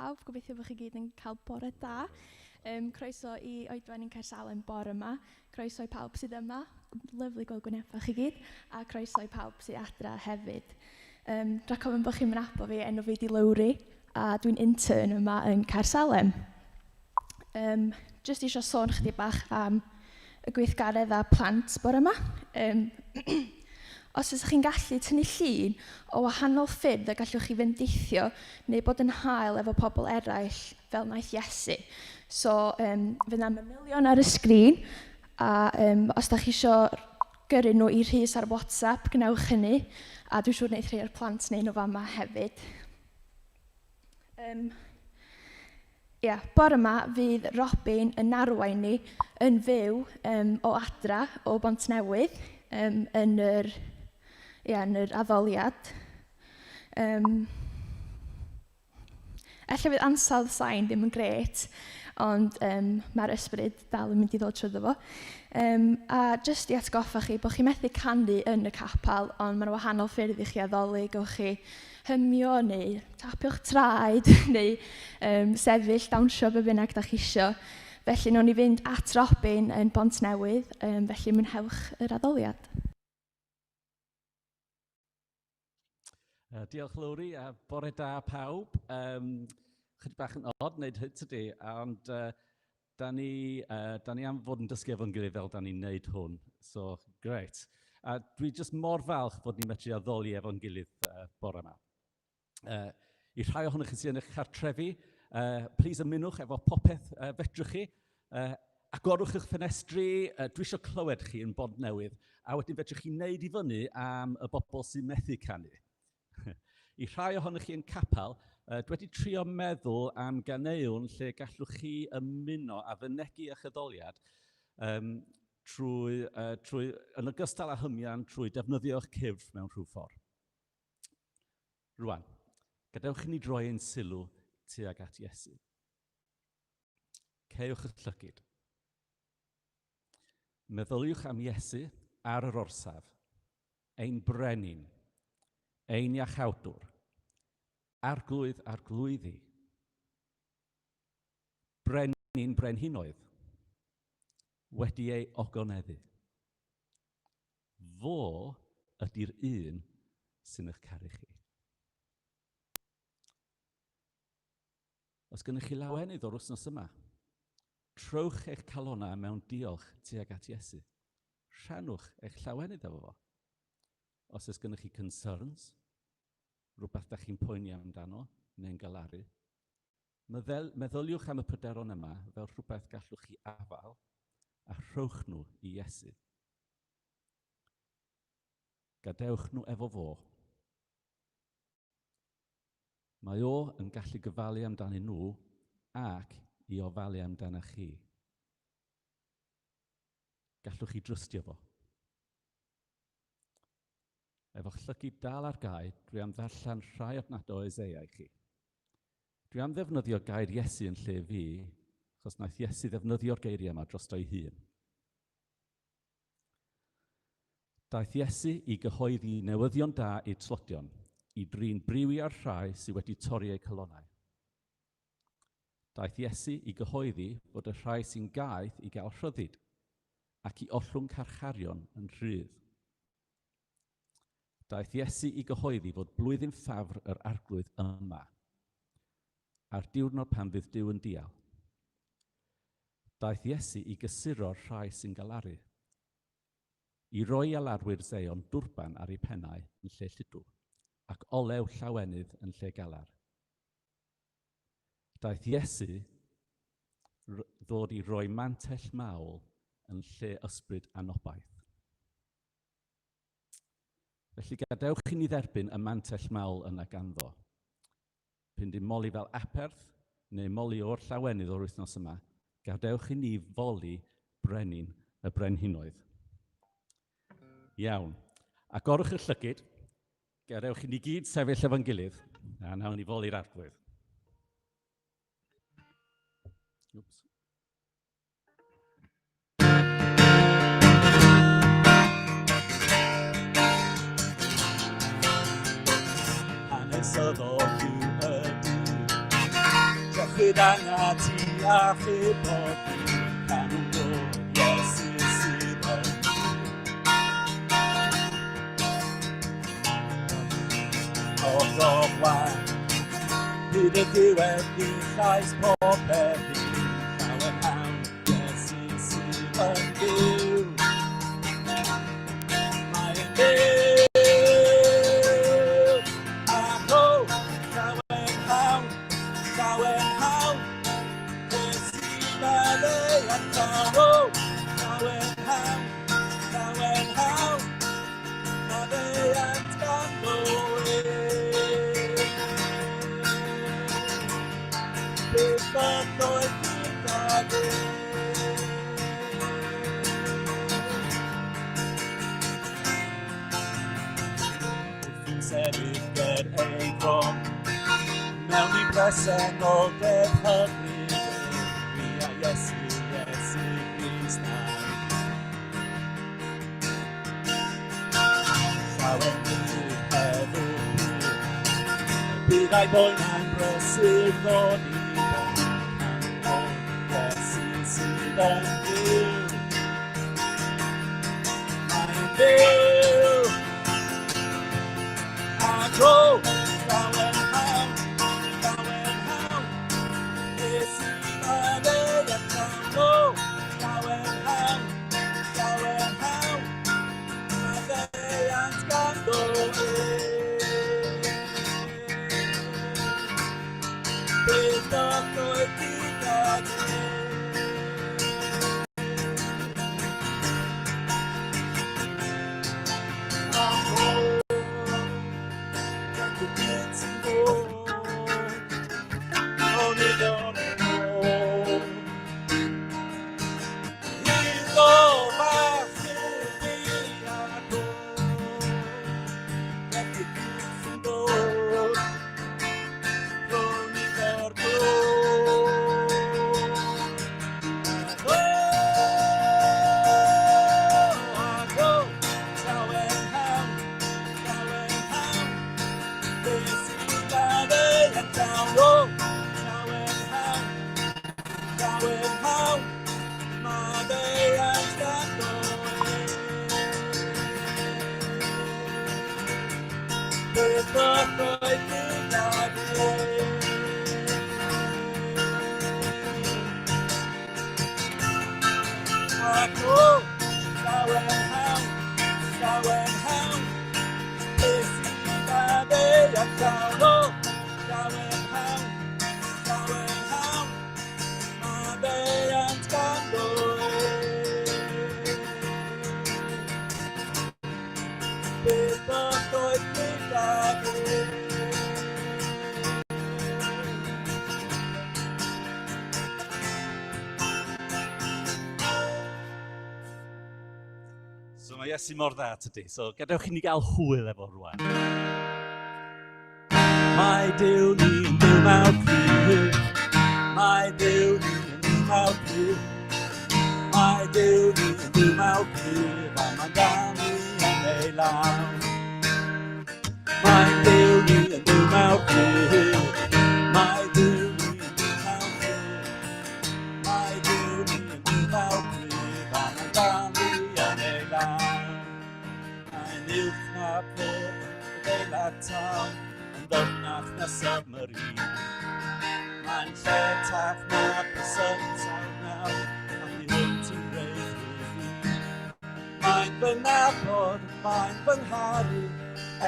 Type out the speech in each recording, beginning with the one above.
pawb, gobeithio bod chi gyd yn cael bore da. Croeso i oedfen yn Caersalem bore yma. Croeso i pawb sydd yma, lyflu gweld gwynebau chi gyd, a croeso i pawb sydd adra hefyd. Rhaid cofyn bod chi'n mynabo fi, enw fi di Lowry, a dwi'n intern yma yn Caersalem. Jyst eisiau sôn chydig bach am y gweithgaredd a plant bore yma. Os ydych chi'n gallu tynnu llun o wahanol ffyrdd y gallwch chi fendithio neu bod yn hael efo pobl eraill fel wnaeth Iesu. So, fe yna manylion ar y sgrin, a os ydych chi eisiau gyrru nhw i rhys ar WhatsApp, gnewch hynny, a dwi'n siŵr wneud rhai o'r plant neu nhw fama hefyd. Bore yma fydd Robin yn arwain ni yn fyw o adra o Bontnewydd yn yr addoliad. Ella fydd ansawdd sain ddim yn gret, ond mae'r ysbryd dal yn mynd i ddod trwyddo fo. A jyst i atgoffa chi bod chi methu canu yn y capel, ond mae'n wahanol ffyrdd i chi addoli. Gewch chi hymio neu tapio'ch traed neu sefyll, dawnsio be bynnag da chi isio. Felly, wnawn ni fynd at Robin yn Bontnewydd, felly mwynhewch yr addoliad. Diolch Lowry, a bore da pawb. Chydig bach yn od wneud hyn tydi, ond da ni am fod yn dysgu efo'n gilydd fel da ni'n wneud hwn. So, greit. A dwi jyst mor falch bod ni'n medru addoli efo'n gilydd bore yma. I rhai ohonych chi sy'n eich cartrefi, plis ymunwch efo popeth fedrwch chi. Agorwch eich ffenestri, dwi eisiau clywed chi yn Bontnewydd, a wedyn fedrwch chi wneud i fyny am y bobl sy'n methu canu. I rhai ohonych chi yn capel, dwi wedi trio meddwl am ganeuon lle gallwch chi ymuno a fynegu eich addoliad yn ogystal â hymian trwy defnyddio'ch cyfr mewn rhyw ffordd. Rwan, gadewch i ni droi ein sylw tuag at Iesu. Ceiwch eich llygyd. Meddyliwch am Iesu ar yr orsaf, ein brenin, ein iachawdwr, arglwydd ar glwyddi, brenin brenhinoedd, wedi ei ogoneddu. Fo ydy'r un sy'n eich caru chi. Os gennych chi lawenydd o'r wythnos yma, trowch eich calonnau mewn diolch tuag at Iesu. Rhannwch eich llawenydd efo fo. Os oes gennych chi concerns, rhywbeth da chi'n poeni amdano, neu'n galaru, meddyliwch am y pryderon yma fel rhywbeth gallwch chi afal a rhowch nhw i Iesu. Gadewch nhw efo fo. Mae o yn gallu gyfalu amdano nhw ac i ofalu amdano chi. Gallwch chi drystio fo. Efo llygyd dal ar gau, dwi am ddarllen rhai ofnadwy o Eseia i chi. Dwi am ddefnyddio gair Iesu yn lle fi, achos wnaeth Iesu ddefnyddio'r geiriau yma dros o'i hun. Daeth Iesu i gyhoeddi newyddion da i'r tlodion, i drin briwi ar rhai sydd wedi torri eu colonnau. Daeth Iesu i gyhoeddi fod y rhai sy'n gaeth i gael rhyddid, ac i ollwng carcharion yn rhydd. Daeth Iesu i gyhoeddi fod blwyddyn ffafr yr arglwydd yma, a'r diwrnod pan fydd Duw yn dial. Daeth Iesu i gysuro'r rhai sy'n galaru, i roi alarwyr Zeion dwrban ar eu pennau yn lle lludw, ac olew llawenydd yn lle galar. Daeth Iesu ddod i roi mantell mawl yn lle ysbryd anobaith. Felly gadewch i ni dderbyn y mantell mawl yna ganddo. Pyn dim moli fel aperth neu moli o'r llawenydd o'r wythnos yma, gadewch i ni foli brenin y brenhinoedd. Iawn. Agorwch y llygyd, gadewch i ni gyd sefyll efo'n gilydd, a nawn ni foli'r arglwydd. Oops. Hanesyddol yw y dyn, Bydd angen ti a chybod ni can nhw Iesu sydd yn o'r gofwan. Bydd y diwedd ni llais popeth ni llawer hawn Iesu sydd yn byw. Mae'n byw ac o llawer hawn Iesu byddai yn llawn o llawer hawn byddai yn ganddo bydd oedd gyda ni. Fi'n sefyll ger ei grom mewn I bresenoldeb hyfryd fi a Iesu Grist llawer ni heddwch bydd ei boen yn brysur ddod I sydd yn byw. Mae'n byw ac o llawer hawn Iesu byddai yn llawn o llawer hawn byddai yn ganddo bydd oedd gyda ni. So mae Iesu mor dda tydi. So gadewch I ni gael hwyl efo rwan. Mae Duw ni'n byw mewn Criw. Mae Duw ni'n byw mewn Criw. Mae Duw ni'n byw mewn Criw. A mae'n dal ni yn ei law. Mae Duw ni'n byw mewn Criw. Mae Duw ni'n byw mewn Criw. Mae Duw ni'n byw mewn Criw. A mae'n dal ni yn ei law. Mae'n uwch na pob adeilad tawn. Ddyfnach na submarine. Mae'n lletach na bysyntaw nawr, ac I hwnt i'n reid fi. Mae'n fy nabod, mae'n fy ngharu,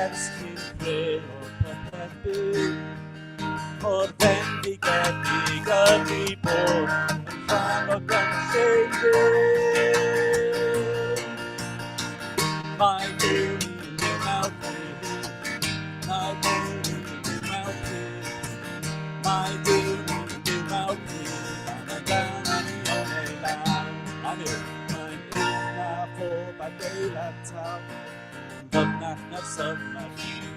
ers cyn creu o'r popeth byw. O'r fendigedig yn I bod, yn rhan o gynllun Duw. Mae Duw ni'n byw mewn Criw. Mae Duw Mae Duw ni'n byw mewn Criw, a mae'n dal ni yn ei law. Mae'n uwch na phob adeilad taw, yn ddyfnach na'r submarine.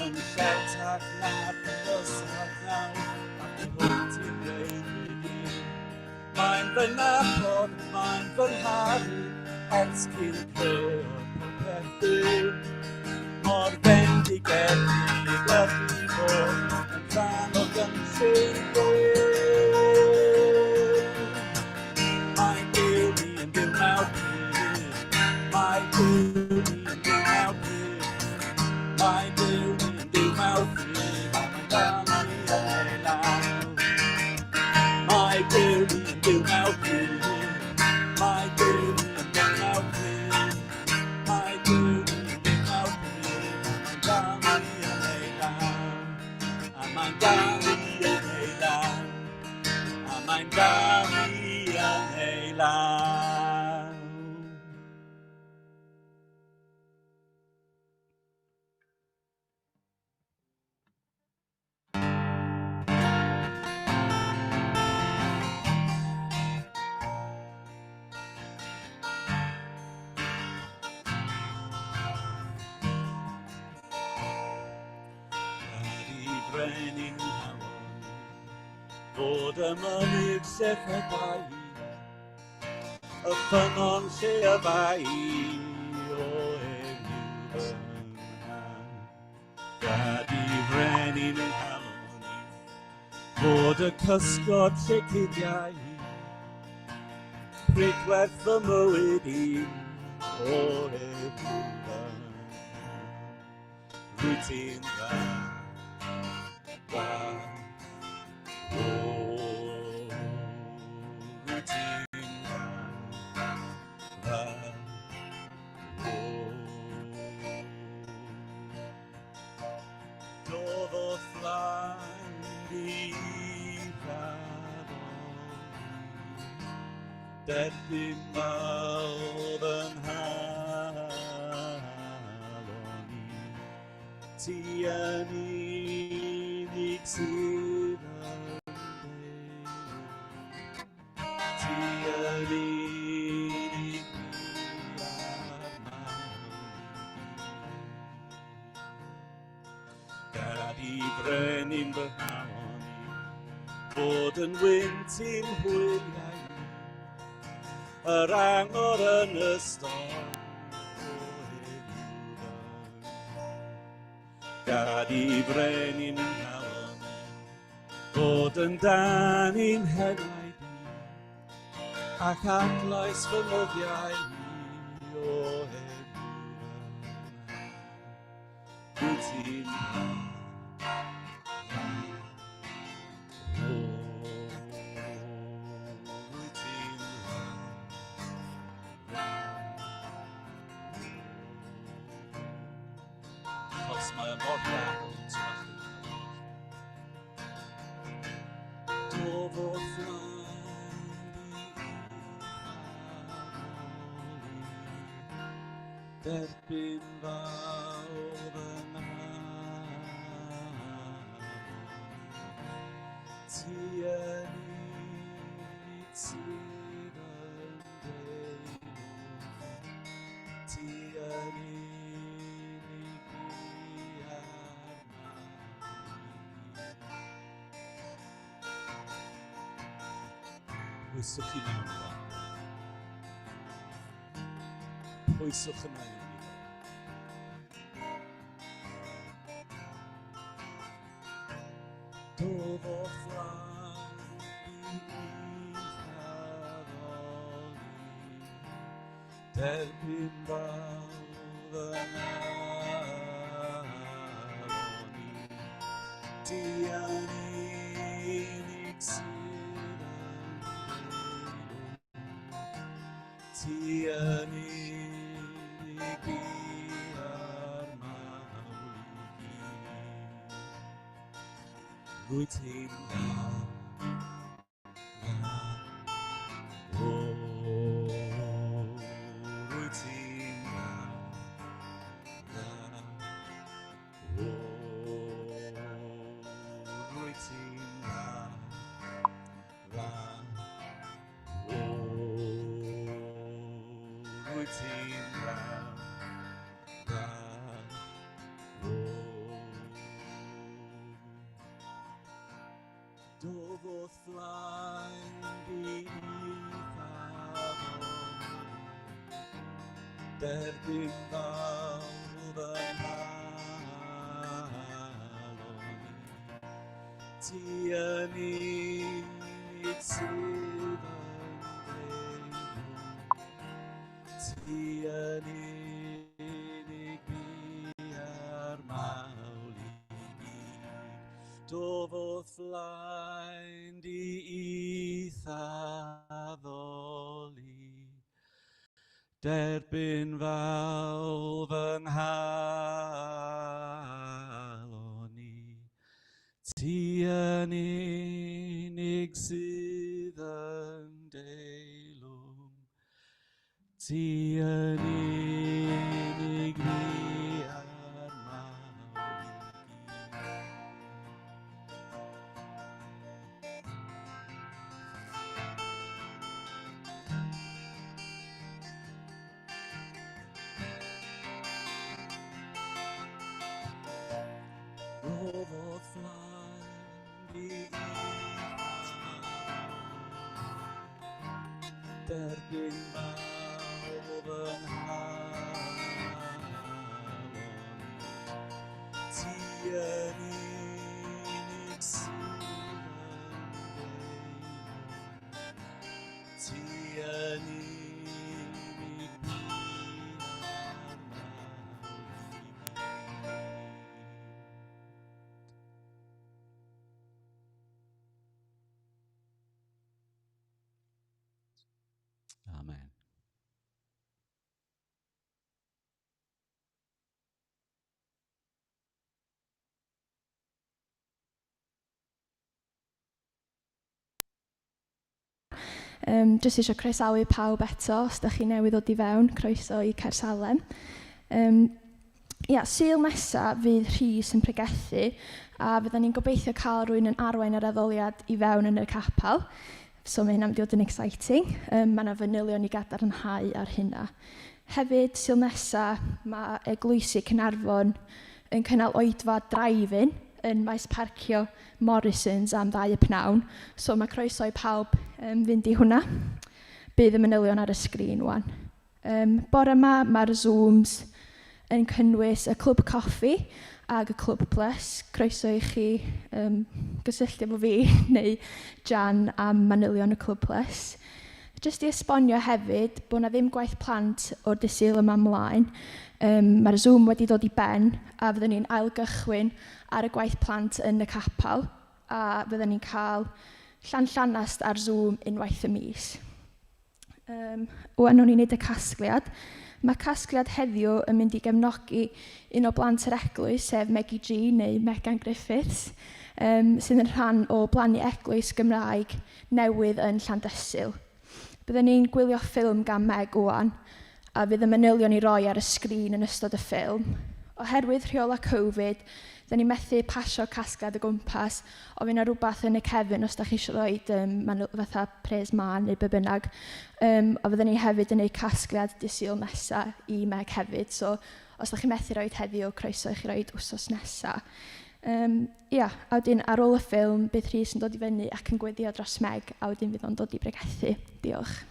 Yn lletach na'r bysach naw, ac I hwnt i'n reid fi. Mae'n fy nabod, mae'n fy ngharu, ers cyn creu o'r popeth byw. Mor bendigedig ydw I bod yn rhan o yn sylw. Mae Duw ni yn byw mewn byd. Mae Duw ni yn byw mewn byd. Mae Duw ni yn byw mewn byd. Mae'n dal ni yn ei law. Mae Duw ni yn byw mewn byd. Mae Duw ni yn byw mewn byd. Mae Duw ni yn byw mewn byd. Mae'n dal ni yn ei law. A mae'n dal ni yn ei law. A mae'n dal ni yn ei law. Brenin hawon, fod y mynydd sechydau, y ffynon lle y fai o enw fynhau. Gad i brenin yn hawon, fod y cysgod lle cuddiau, prydwerth fy mywyd i o enw fynhau. Rwyt ti'n dda. Doedd o flaen i ffadon, derbyn mawr yn halon i, ti yn unig sydd yn byw, ti yn unig a'r mawr. Gad i brenin fy hawon i, bod yn wynt i'n hwyliau, yr angor yn y storm o heddiw. Gad i brenin yn hawon i, bod yn dan i'n henaid i, ac adlais fy nyddiau i o heddiw. Wyt ti'n dda, wyt ti'n dda, achos mae mor iawn ti'n doedd o flaen i derbyn fawr yn ti yn unig sydd yn byw, ti yn unig i a'r Pwyswch i mewn iddo. Pwyswch yn mewn iddo. Doedd o flaen i ffadon i, derbyn fawr yn halon i, ti yn unig sydd yn byw, ti yn unig i a'r mawr i gyd. Rwyt ti'n dda, rwyt ti'n dda, rwyt ti'n dda, rwyt ti'n dda. Doedd o flaen i ffadon, derbyn fawr yn halon i, ti yn unig sydd yn deilwng, ti yn unig mi ar mawl i gyd, dofodd flaen di addoli, derbyn fawr fy nghalon i, ti yn unig sydd yn deilwng, ti yn unig mi ar mawl i gyd. Rofodd flaen di derbyn mawr fy nghalon, ti yn unig sydd yn deilwng, ti yn unig mi ar mawl i gyd. Amen. Jyst eisiau croesawu pawb eto, os ydych chi newydd ddod i fewn, croeso i Caersalem. Sul nesaf fydd Rhys yn pregethu, a fydden ni'n gobeithio cael rhywun yn arwain yr addoliad i fewn yn y capel. So mae hynna'n mynd i fod yn exciting. Mae yna fanylion i gadarnhau ar hynna. Hefyd, sul nesaf, mae Eglwysi Caernarfon yn cynnal oedfa drive-in yn maes parcio Morrisons am 2:00 So mae croeso i pawb fynd i hwnna. Bydd y manylion ar y sgrin wan. Bore yma, mae'r Zooms yn cynnwys y Clwb Coffi ag y Clwb Plus. Croeso i chi gysylltu efo fi neu Jan am manylion y Clwb Plus. Jyst i esbonio hefyd bod yna ddim gwaith plant o'r dydd Sul yma ymlaen. Mae'r Zoom wedi dod i ben a fyddwn ni'n ailgychwyn ar y gwaith plant yn y capel a fyddwn ni'n cael llanast ar Zoom unwaith y mis. Wan nhw'n wneud y casgliad. Mae casgliad heddiw yn mynd i gefnogi un o blant yr eglwys, sef Meggie G neu Megan Griffiths, sydd yn rhan o blannu eglwys Gymraeg newydd yn Llandysul. Byddwn ni'n gwylio ffilm gan Meg wan, a fydd y manylion i roi ar y sgrin yn ystod y ffilm. Oherwydd rheola Covid, dyn ni methu pasio casgliad o gwmpas, o fydd yna rhywbeth yn y cefn os da chi eisiau rhoi fatha pres man neu be bynnag. A fyddwn ni hefyd yn gwneud casgliad dydd Sul nesaf i Meg hefyd. So os da chi methu rhoi heddiw, croeso i chi rhoi wsos nesaf. A wedyn ar ôl y ffilm, bydd Rhys yn dod i fyny ac yn gweddio dros Meg, a wedyn fydd o'n dod i bregethu. Diolch.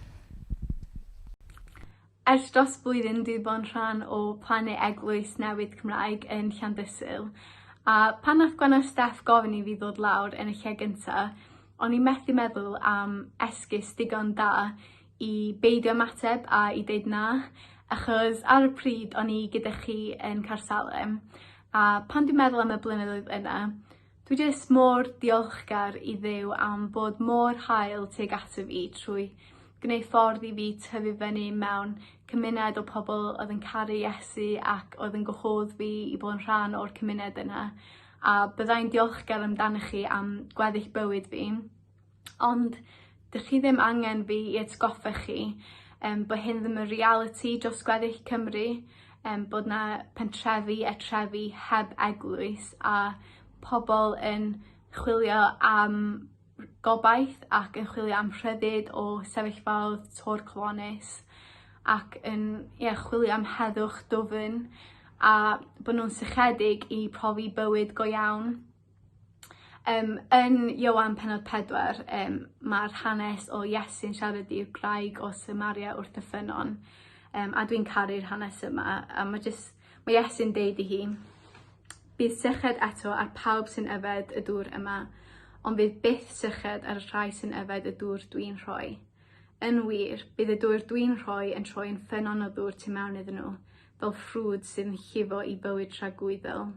Ers dros blwyddyn dwi wedi bod yn rhan o plannu eglwys newydd Cymraeg yn Llandysul, a pan nath Gwenno Steff gofyn i fi ddod lawr yn y lle gyntaf, o'n i methu meddwl am esgus digon da i beidio ymateb a i deud na, achos ar y pryd o'n i gyda chi yn Caersalem, a pan dwi'n meddwl am y blynyddoedd yna, dwi jyst mor diolchgar i Dduw am bod mor hael tuag ato fi trwy gwneud ffordd i fi tyfu fyny mewn cymuned o pobl oedd yn caru Iesu ac oedd yn gwahodd fi i bod yn rhan o'r cymuned yna. A byddai'n diolchgar amdano chi am gweddill bywyd fi. Ond dych chi ddim angen fi i atgoffa chi bod hyn ddim yn reality dros gweddill Cymru, bod na pentrefi a trefi heb eglwys a pobl yn chwilio am gobaith ac yn chwilio am rhyddid o sefyllfaoedd torclonus ac yn chwilio am heddwch dwfn a bod nhw'n sychedig i profi bywyd go iawn. Yn Ioan pennod 4, mae'r hanes o Iesu'n siarad i'r graig o Samaria wrth y ffynon, a dwi'n caru'r hanes yma, a mae Iesu'n deud i hi, bydd syched eto ar pawb sy'n yfed y dŵr yma, ond bydd byth syched ar y rhai sy'n yfed y dŵr dwi'n rhoi. Yn wir, bydd y dŵr dwi'n rhoi yn troi'n ffynnon o ddŵr tu mewn iddyn nhw, fel ffrwd sy'n llifo i bywyd rhagwyddol.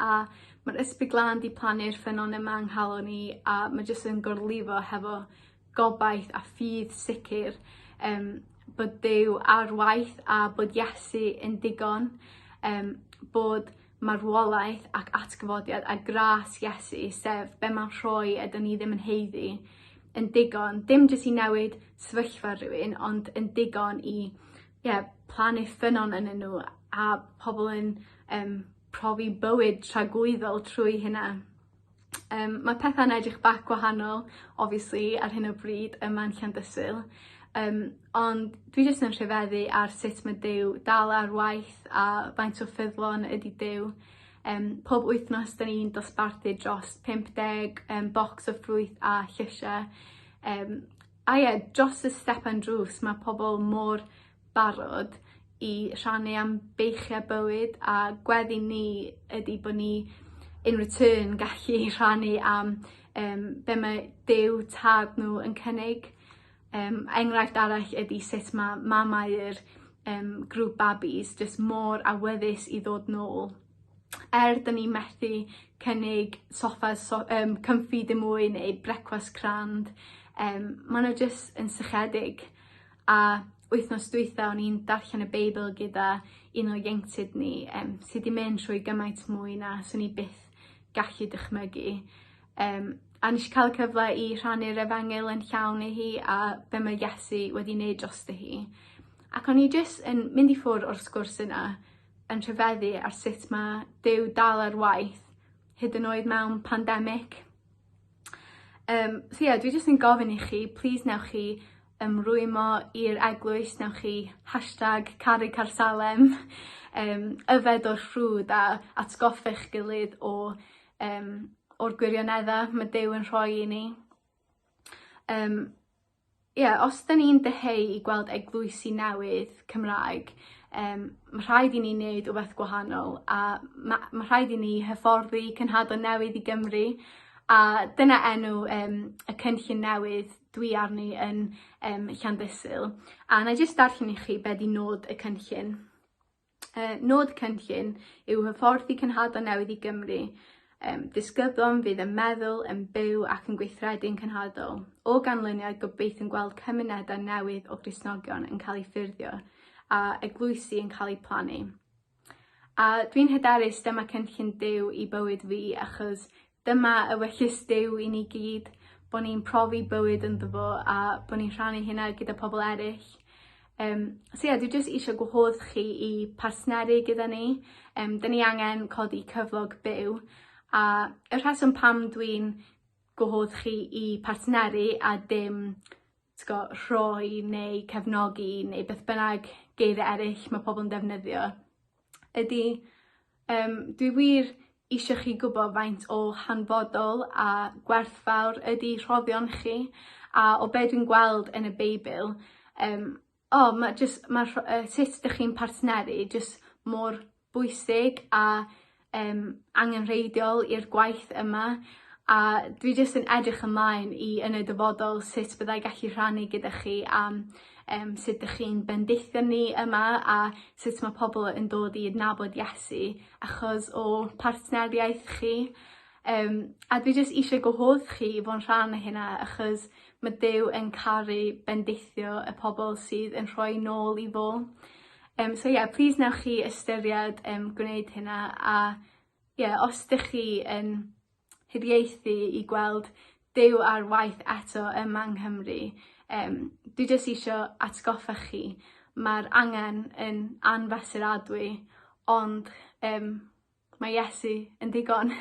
A mae'r ysbryd glân di plannu'r ffynnon yma yng nghalon ni, a mae jyst yn gorlifo hefo gobaith a ffydd sicr bod Duw ar waith a bod Iesu yn digon, bod marwolaeth ac atgyfodiad a gras Iesu, sef be mae'n rhoi a dyn ni ddim yn heiddi, yn digon, dim jyst i newid sefyllfa rhywun, ond yn digon i plannu ffynnon yn nhw a pobl yn profi bywyd tragwyddol trwy hynna. Mae pethau'n edrych bach gwahanol, obviously, ar hyn o bryd yma'n Llandysul, ond dwi jyst yn rhyfeddu ar sut mae Duw dal ar waith a faint o ffyddlon ydy Duw. Pob wythnos da ni'n dosbarthu dros 50 bocs o ffrwyth a llysiau. Dros y stepan drws mae pobl mor barod i rhannu am beichiau bywyd, a gweddi ni ydy bod ni in return gallu rhannu am be mae Duw tad nhw yn cynnig. Enghraifft arall ydy sut mae mamau'r grŵp babis jyst mor awyddus i ddod nôl. Da ni methu cynnig soffas comfy dim mwy neu brecwast crand, maen nhw jyst yn sychedig. A wythnos dwytha o'n i'n darllen y Beibl gyda un o ieuenctid ni sydd wedi mynd trwy gymaint mwy na swn i byth gallu dychmygu. A nes i cael cyfle i rhannu'r Efengyl yn llawn i hi a be mae Iesu wedi wneud drosto hi. Ac o'n i jyst yn mynd i ffwrdd o'r sgwrs yna yn rhyfeddu ar sut mae Duw dal ar waith, hyd yn oed mewn pandemig. Dwi jyst yn gofyn i chi, please newch chi ymrwymo i'r eglwys, newch chi #caru Carsalem, yfed o'r ffrwd a atgoffech gilydd o'r gwirioneddau mae Duw yn rhoi i ni. Os da ni'n deheu i gweld eglwysi newydd Cymraeg, mae rhaid i ni wneud rhywbeth gwahanol, a mae rhaid i ni hyfforddi cynhadau newydd i Gymru, a dyna enw y cynllun newydd dwi arni yn Llandysul. A na jyst darllen i chi be di nod y cynllun. Nod cynllun yw hyfforddi cynhadau newydd i Gymru. Disgyblion fydd yn meddwl, yn byw ac yn gweithredu'n cynhadol. O ganlyniad gobeithio yn gweld cymunedau newydd o Gristnogion yn cael ei ffurfio a eglwysi yn cael ei plannu. A dwi'n hyderus dyma cynllun Duw i bywyd fi, achos dyma ewyllys Duw i ni gyd, bod ni'n profi bywyd ynddo fo a bod ni'n rhannu hynna gyda pobl eraill. Dwi jyst eisiau gwahodd chi i partneru gyda ni. Da ni angen codi cyflog byw. A y rheswm pam dwi'n gwahodd chi i partneru a dim rhoi neu cefnogi neu beth bynnag geiriau eraill mae pobl yn defnyddio, ydy dwi wir eisiau chi gwybod faint o hanfodol a gwerthfawr ydy rhoddion chi, a o be dwi'n gweld yn y Beibl, sut ydych chi'n partneru jyst mor bwysig a angenrheidiol i'r gwaith yma, a dwi jyst yn edrych ymlaen i yn y dyfodol sut byddai gallu rhannu gyda chi am sut ydych chi'n bendithio ni yma a sut mae pobl yn dod i adnabod Iesu achos o partneriaeth chi. A dwi jyst eisiau gwahodd chi i fod yn rhan o hynna, achos mae Duw yn caru bendithio y pobl sydd yn rhoi nôl i fo. Please newch chi ystyried gwneud hynna, a os ydych chi yn hydieithu i gweld Duw ar waith eto yma yng Nghymru, dwi jyst eisiau atgoffa chi, mae'r angen yn anfesuradwy, ond mae Iesu yn digon.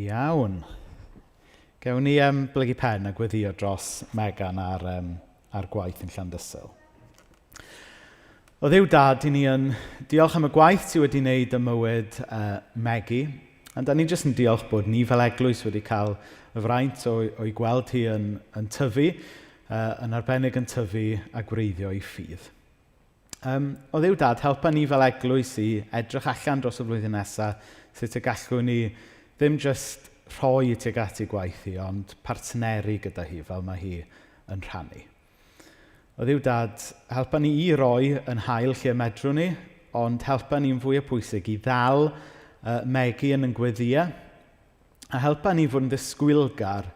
Iawn. Gewn ni blygu pen a gweddio dros Megan ar gwaith yn Llandysul. O Dduw Dad, i ni yn diolch am y gwaith ti wedi wneud y mywyd Megi. A da ni jyst yn diolch bod ni fel eglwys wedi cael y fraint o'i gweld hi yn tyfu yn arbennig yn tyfu a gwreiddio i ffydd. O Dduw Dad, helpa ni fel eglwys i edrych allan dros y flwyddyn nesaf sut y gallwn ni ddim jyst rhoi tuag at ei gwaith hi, ond partneri gyda hi fel mae hi yn rhannu. O Dduw Dad, helpa ni i roi yn hael lle medrwn ni, ond helpa ni'n fwy o pwysig i ddal megu yn gweddiau, a helpa ni fod yn ddisgwylgar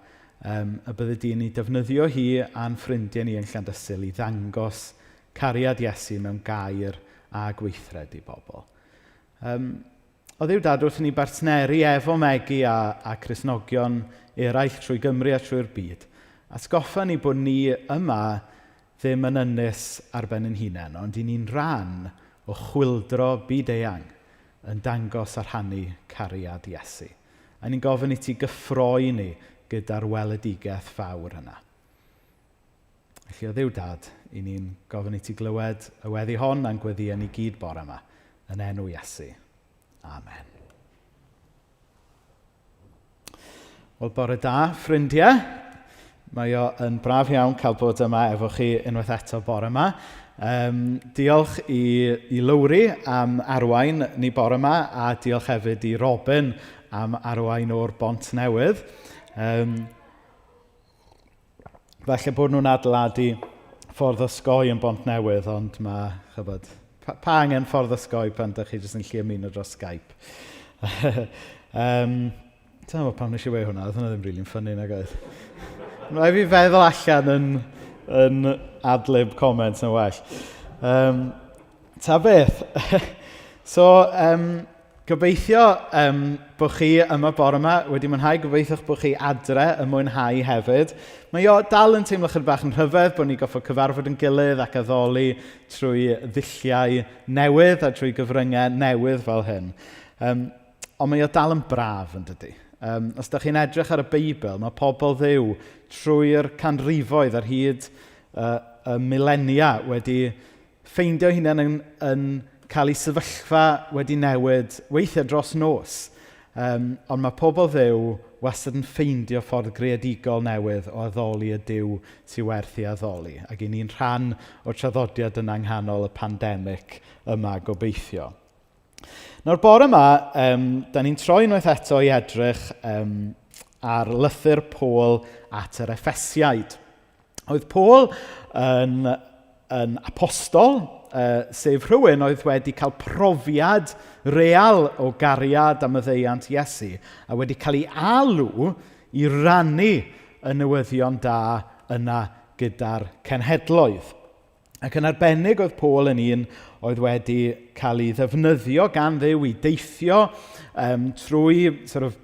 y bydde di'n ei defnyddio hi a'n ffrindiau ni yn Llandysul i ddangos cariad Iesu mewn gair a gweithred i bobl. O Dduw Dad, wrth i ni bartneri efo Megi a Cristnogion eraill trwy Gymru a trwy'r byd, atgoffa ni bod ni yma ddim yn ynys ar ben yn hunain, ond i ni'n rhan o chwyldro byd-eang yn dangos a rhannu cariad Iesu. A ni'n gofyn i ti gyffroi ni gyda'r weledigaeth fawr yna. Felly o Dduw Dad, i ni'n gofyn i ti glywed y weddi hon a'n gweddiau ni gyd bore yma, yn enw Iesu. Amen. Wel, bore da, ffrindiau. Mae o yn braf iawn cael bod yma efo chi unwaith eto bore yma. Diolch i Lowri am arwain ni bore yma, a diolch hefyd i Robin am arwain o'r Bont Newydd. Falle bod nhw'n adeiladu ffordd osgoi yn Bont Newydd, ond mae, chybod, pa angen ffordd osgoi pan ydych chi jyst yn gallu ymuno dros Skype. Dyna pam nes i wei hwnna, oedd hwnna ddim rili'n ffynnu nag oedd. Mae fi feddwl allan yn adlib comments yn well. Ta beth. So, gobeithio bod chi yma bore yma wedi mwynhau, gobeithio bod chi adre yn mwynhau hefyd. Mae o dal yn teimlo chydig bach yn rhyfedd bod ni'n goffo cyfarfod yn gilydd ac addoli trwy ddulliau newydd a trwy gyfryngau newydd fel hyn. Ond mae o dal yn braf yn dydy. Os ydych chi'n edrych ar y Beibl, mae pobl Dduw trwy'r canrifoedd ar hyd y milenia wedi ffeindio hunain yn cael ei sefyllfa wedi newid weithiau dros nos. Ond mae pobl Dduw wastad yn ffeindio ffordd greadigol newydd o addoli y Duw sy'n werth i addoli. Ac i ni'n rhan o'r traddodiad yn anghanol y pandemig yma gobeithio. Nawr bore yma, da ni'n troi unwaith eto i edrych ar lythyr Paul at yr Effesiaid. Oedd Paul yn apostol, sef rhywun oedd wedi cael profiad real o gariad a maddeuant Iesu, a wedi cael ei alw i rannu y newyddion da yna gyda'r cenhedloedd. Ac yn arbennig oedd Paul yn un oedd wedi cael ei ddefnyddio gan Dduw i deithio trwy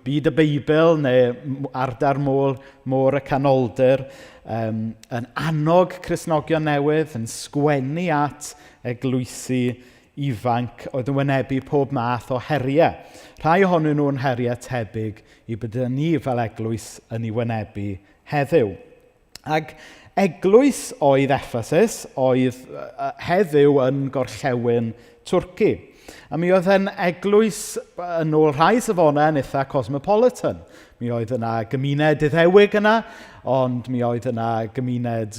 byd y Beibl neu ardal môr y Canoldir, yn annog Cristnogion newydd, yn sgwennu at eglwysi ifanc oedd yn wynebu pob math o heriau. Rhai ohonyn nhw'n heriau tebyg i byddai ni fel eglwys yn ei wynebu heddiw. Ac eglwys oedd Ephesus oedd heddiw yn gorllewin Twrci. A mi oedd yn eglwys yn ôl rhai safonau yn eitha cosmopolitan. Mi oedd yna gymuned Iddewig yna, ond mi oedd yna gymuned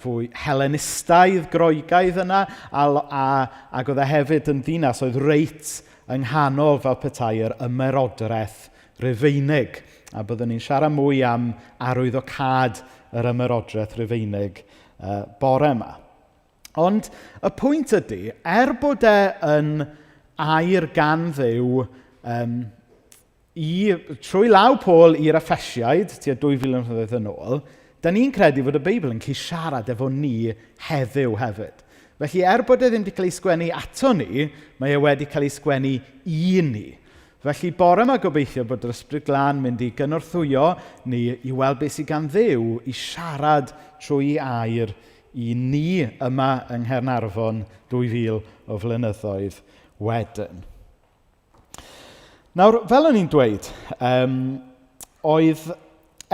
fwy Helenistaidd, Groegaidd yna, ac oedd e hefyd yn ddinas oedd reit yng nghanol fel petai'r ymerodraeth Rufeinig. A byddwn ni'n siarad mwy am arwyddocad yr ymerodraeth Rufeinig bore yma. Ond y pwynt ydy, bod e yn air gan Dduw trwy law Paul i'r Effesiaid, tua 2000 mlynedd yn ôl, da ni'n credu fod y Beibl yn gallu siarad efo ni heddiw hefyd. Felly, bod e ddim wedi cael ei sgwennu ato ni, mae e wedi cael ei sgwennu i ni. Felly, bore yma gobeithio bod yr Ysbryd Glân mynd i gynorthwyo ni i weld beth sydd gan Dduw i siarad trwy air i ni yma yng Nghaernarfon 2000 o flynyddoedd wedyn. Nawr, fel o'n i'n dweud, oedd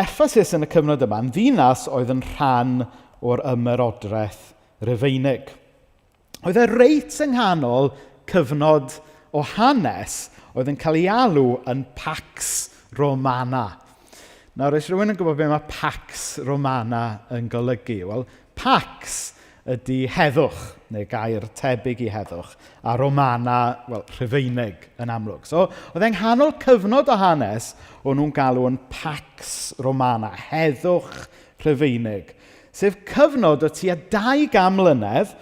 Ephesus yn y cyfnod yma yn ddinas oedd yn rhan o'r ymerodraeth Rufeinig. Oedd e reit yng nghanol cyfnod o hanes oedd yn cael ei alw yn Pax Romana. Nawr, oes rhywun yn gwybod beth mae Pax Romana yn golygu? Wel, Pax ydy heddwch, neu gair tebyg i heddwch, a Romana, wel, Rhufeinig yn amlwg. So, oedd e'n nghanol cyfnod o hanes o'n nhw'n galw yn Pax Romana, heddwch Rhufeinig. Sef cyfnod o tua 200 mlynedd,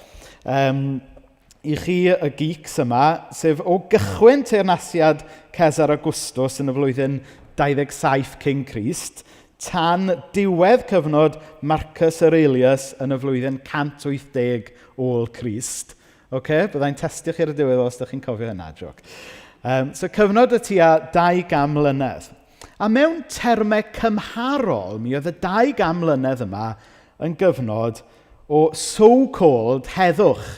i chi y geeks yma, sef o gychwyn teyrnasiad Cesar Augustus yn y flwyddyn 27 cyn Crist, tan diwedd cyfnod Marcus Aurelius yn y flwyddyn 180 ôl Crist. Byddai'n testio chi ar y diwedd os ydych chi'n cofio hynna, joc. So cyfnod y tua 200 mlynedd. A mewn termau cymharol, mi oedd y 200 mlynedd yma yn gyfnod o so-called heddwch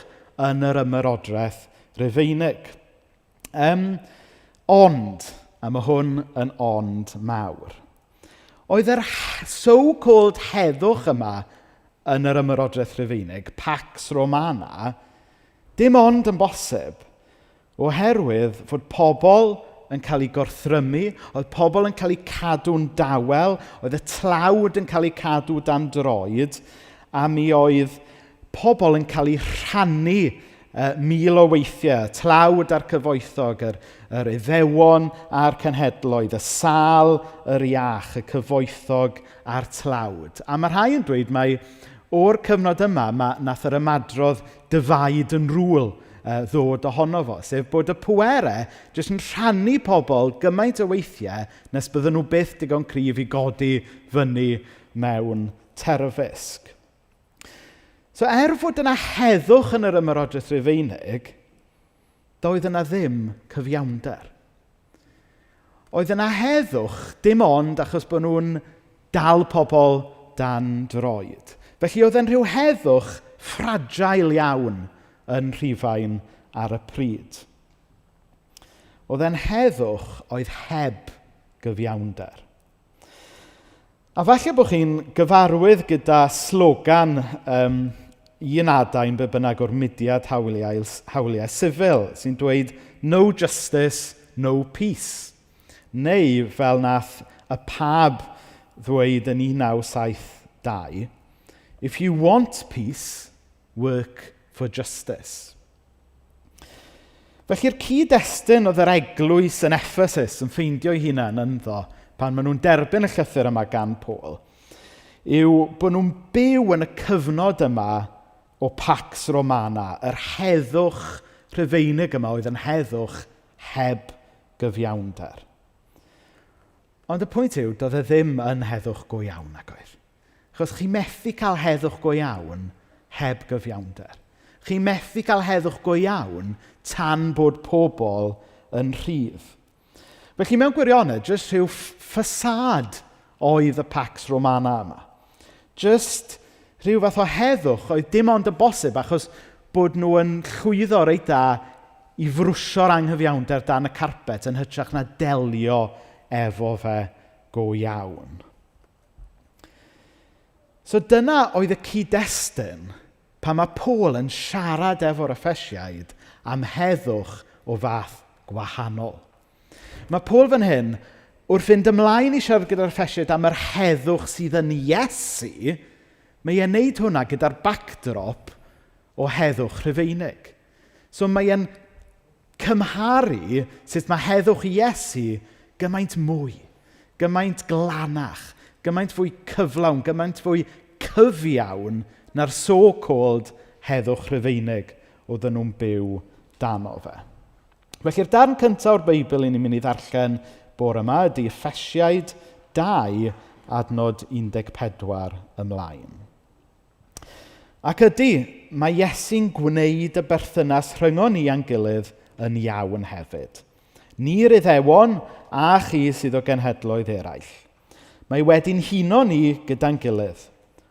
yn yr ymerodraeth Rhufeinig. Ond, a mae hwn yn ond mawr, oedd yr so-called heddwch yma yn yr ymerodraeth Rhufeinig, Pax Romana, dim ond yn bosib oherwydd fod pobl yn cael ei gorthrymu, oedd pobl yn cael ei cadw'n dawel, oedd y tlawd yn cael ei cadw dan droed, a mi oedd pobl yn cael ei rhannu mil o weithiau, tlawd a'r cyfoethog, yr Iddewon a'r cenhedloedd, y sal, yr iach, y cyfoethog a'r tlawd. A mae rhai yn dweud mai o'r cyfnod yma, nath yr ymadrodd divide and rule ddod ohono fo, sef bod y pwerau jyst yn rhannu pobl gymaint o weithiau nes bydden nhw byth digon cryf i godi fyny mewn terfysg. So fod yna heddwch yn yr ymerodraeth Rhufeinig, doedd yna ddim cyfiawnder. Oedd yna heddwch dim ond achos bod nhw'n dal pobl dan droed. Felly oedd yn rhyw heddwch ffragail iawn yn Rhufain ar y pryd. Oedd e'n heddwch oedd heb gyfiawnder. A falle bod chi'n gyfarwydd gyda slogan un adain be bynnag o'r mudiad hawliau sifil sy'n dweud no justice, no peace. Neu fel nath y pab ddweud yn 1972, if you want peace, work for justice. Felly'r cyd-destun oedd yr eglwys yn Ephesus yn ffeindio'i hunain ynddo pan maen nhw'n derbyn y llythyr yma gan Paul, yw bod nhw'n byw yn y cyfnod yma o Pax Romana, yr heddwch Rhufeinig yma oedd yn heddwch heb gyfiawnder. Ond y pwynt yw, doedd e ddim yn heddwch go iawn nag oedd. Achos chi methu cael heddwch go iawn heb gyfiawnder. Chi methu cael heddwch go iawn tan bod pobl yn rhydd. Felly mewn gwirionedd, jyst rhyw ffasad oedd y Pax Romana yma. Jyst rhyw fath o heddwch oedd dim ond y bosib achos bod nhw yn llwyddo reit da i frwsio'r anghyfiawnder dan y carpet yn hytrach na delio efo fe go iawn. So dyna oedd y cyd-destun pan mae Paul yn siarad efo'r Effesiaid am heddwch o fath gwahanol. Mae Paul fan hyn, wrth fynd ymlaen i siarad gyda'r Effesiaid am yr heddwch sydd yn Iesu, mae e'n neud hwnna gyda'r backdrop o heddwch Rhufeinig. So mae e'n cymharu sut mae heddwch Iesu gymaint mwy, gymaint glanach, gymaint fwy cyflawn, gymaint fwy cyfiawn na'r so-called heddwch Rhufeinig oedden nhw'n byw dano fe. Felly'r darn cyntaf o'r Beibl ni'n mynd i ddarllen bore yma ydy Effesiaid 2 adnod 14 ymlaen. Ac ydy, mae Iesu'n gwneud y berthynas rhyngon ni a'n gilydd yn iawn hefyd. Ni'r Iddewon a chi sydd o genhedloedd eraill. Mae wedi'n huno ni gyda'n gilydd.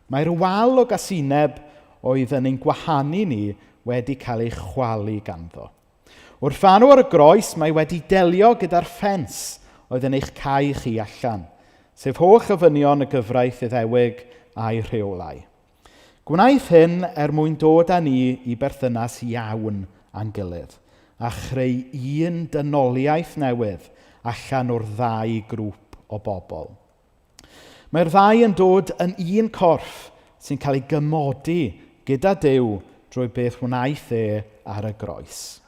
Mae'r wal o gasineb oedd yn ein gwahanu ni wedi cael ei chwalu ganddo. Wrth fanw ar y groes, mae wedi delio gyda'r ffens oedd yn eich cau chi allan, sef holl ofynion y gyfraith Iddewig a'i rheolau. Gwnaeth hyn mwyn dod â ni i berthynas iawn a'n gilydd, a chreu un dynoliaeth newydd allan o'r ddau grŵp o bobl. Mae'r ddau yn dod yn un corff sy'n cael ei gymodi gyda Duw drwy beth wnaeth ar y groes.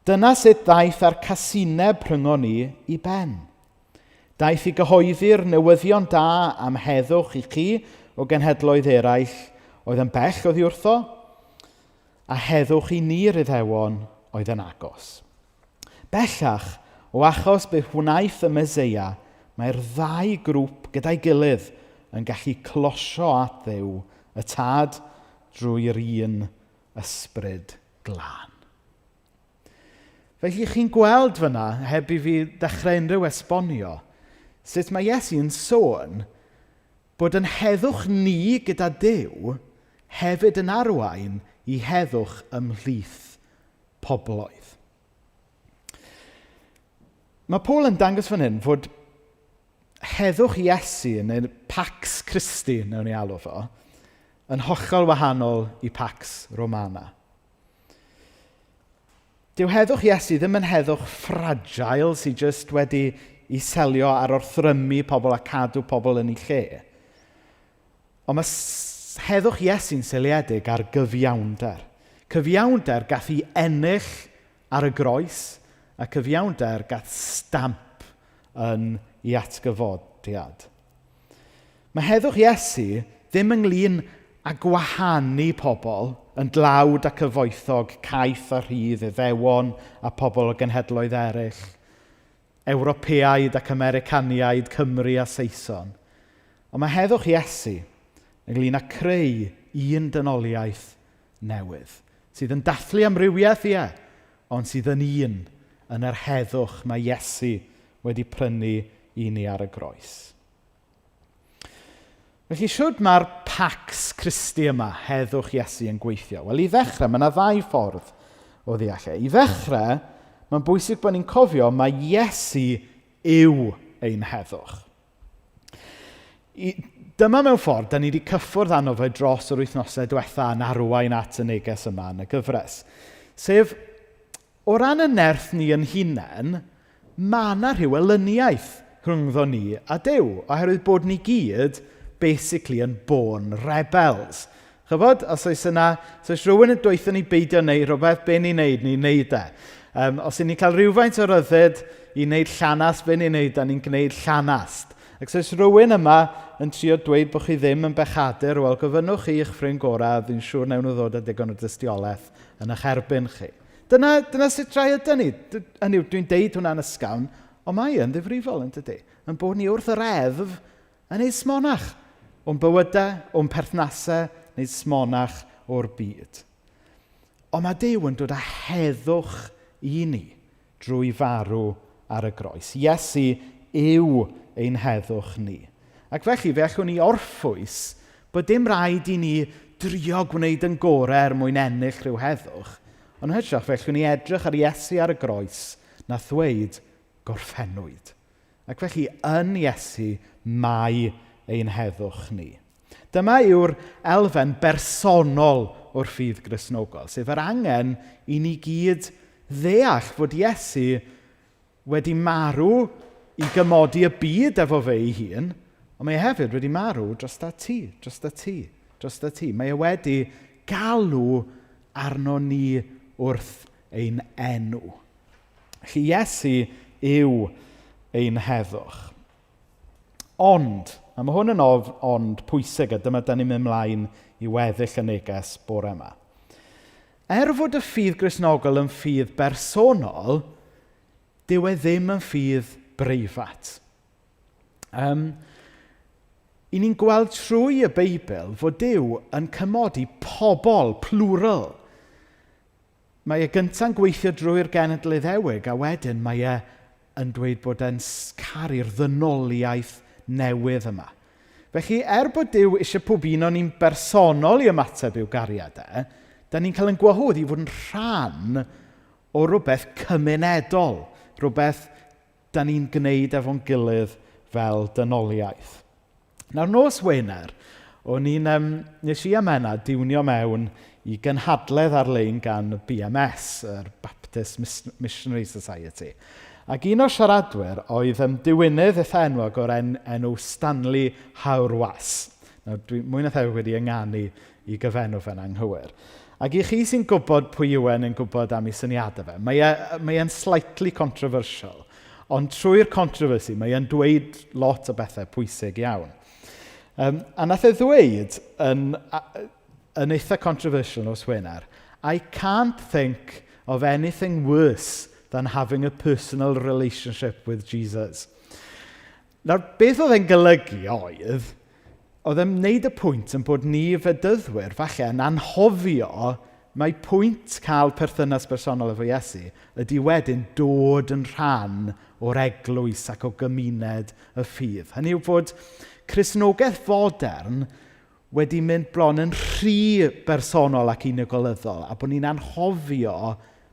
Dyna sut ddaeth â'r casineb rhyngo ni i ben. Daeth i gyhoeddi'r newyddion da am heddwch i chi o genhedloedd eraill oedd yn bell oddi wrtho, a heddwch i ni'r Iddewon oedd yn agos. Bellach, o achos beth wnaeth y Meseia, mae'r ddau grŵp gyda'i gilydd yn gallu closio at Dduw, y Tad, drwy'r un ysbryd glân. Felly chi'n gweld fyna, heb i fi dechrau unrhyw esbonio, sut mae Iesu'n sôn bod yn heddwch ni gyda Duw hefyd yn arwain i heddwch ymhlith pobloedd. Mae Paul yn dangos fan hyn fod heddwch Iesu, neu Pax Christi, newn ni alw fo, yn hollol wahanol i Pax Romana. Dyw heddwch Iesu ddim yn heddwch fragile sy'n just wedi i selio ar wrthrymu pobl a cadw pobl yn ei lle. Ond mae heddwch Iesu'n seiliedig ar gyfiawnder. Cyfiawnder gath ei ennill ar y groes, a cyfiawnder gath stamp yn ei atgyfodiad. Mae heddwch Iesu ddim ynglyn â gwahanu pobl yn dlawd ac cyfoethog, caeth a rhydd, Iddewon a pobl o genhedloedd eraill, Ewropeaid ac Americaniaid, Cymru a Saeson. Ond mae heddwch Iesu ynglyn â creu un dynoliaeth newydd, sydd yn dathlu amrywiaeth, ond sydd yn un yn yr heddwch mae Iesu wedi prynu i ni ar y groes. Felly, siwrd mae'r Pax Christi yma, heddwch Iesu, yn gweithio? Wel, i ddechrau, mae yna ddau ffordd o ddeall. I ddechrau, mae'n bwysig bod ni'n cofio mae Iesu yw ein heddwch. Dyma mewn ffordd, da ni wedi cyffwrdd arno fe dros yr wythnosau diwetha yn arwain at y neges yma yn y gyfres. Sef, o ran y nerth ni yn hunain, mae yna rhyw elyniaeth rhyngddo ni a Duw, oherwydd bod ni gyd basically yn born rebels. Chybod, os oes rhywun yn dweithio ni beidio wneud rhywbeth, be ni'n neud, ni'n neud e. Os ni'n cael rhywfaint o ryddid i wneud llanast, be ni'n neud, da ni'n gwneud llanast. Ac os oes rhywun yma yn trio dweud bod chi ddim yn bechadur, wel, gofynnwch chi eich ffrind gorau, dwi'n siŵr newn nhw ddod â digon o dystiolaeth yn eich erbyn chi. Dyna sut rai ydyn ni. Dwi'n deud hwnna'n ysgawn, ond mae yn ddifrifol yn dydy. Yn bod ni wrth yr eddf yn ei smonach o'n bywydau, o'n perthnasau, neu smonach o'r byd. Ond mae Duw yn dod â heddwch i ni drwy farw ar y groes. Iesu yw ein heddwch ni. Ac felly, fe allwn ni orffwys bod dim rhaid i ni drio gwneud yn gorau mwyn ennill rhyw heddwch, ond hytrach fe allwn ni edrych ar Iesu ar y groes na ddweud gorffennwyd. Ac felly, yn Iesu mae ein heddwch ni. Dyma yw'r elfen bersonol o'r ffydd Gristnogol, sef yr angen i ni gyd ddeall fod Iesu wedi marw i gymodi y byd efo fe ei hun, ond mae hefyd wedi marw dros ti. Mae e wedi galw arno ni wrth ein enw. Felly Iesu yw ein heddwch. Ond, a mae hwn yn ond pwysig, a dyma da ni'n mynd mlaen i weddill y neges bore yma. Fod y ffydd Gristnogol yn ffydd bersonol, dyw e ddim yn ffydd breifat. I ni'n gweld trwy y Beibl fod Duw yn cymodi pobl, plural. Mae e gynta'n gweithio drwy'r genedl Iddewig, a wedyn mae e yn dweud bod e'n caru'r ddynoliaeth newydd yma. Felly, bod Duw eisiau pob un o'n ni'n bersonol i ymateb i'w gariadau, da ni'n cael yn gwahodd i fod yn rhan o rhywbeth cymunedol, rhywbeth da ni'n gwneud efo'n gilydd fel dynoliaeth. Nawr, nos Wener, nes i amena diwnio mewn i gynhadledd ar-lein gan BMS, yr Baptist Missionary Society. Ac un o'r siaradwyr oedd diwynydd eitha enwog o'r enw Stanley Hawrwas. Dwi mwy na thebyg wedi ynganu i gyfenw fe'n anghywir. Ac i chi sy'n gwybod pwy yw yn gwybod am ei syniadau fe, mae e'n slightly controversial, ond trwy'r controversy mae e'n dweud lot o bethau pwysig iawn. A nath e ddweud yn eitha controversial nos Wener, I can't think of anything worse than having a personal relationship with Jesus. Nawr, beth oedd e'n golygu oedd e'n wneud y pwynt yn bod ni fedyddwyr, falle, yn anhofio mae pwynt cael perthynas bersonol efo Iesu ydy wedyn dod yn rhan o'r eglwys ac o gymuned y ffydd. Hynny yw fod Cristnogaeth fodern wedi mynd bron yn rhy bersonol ac unigolyddol, a bod ni'n anhofio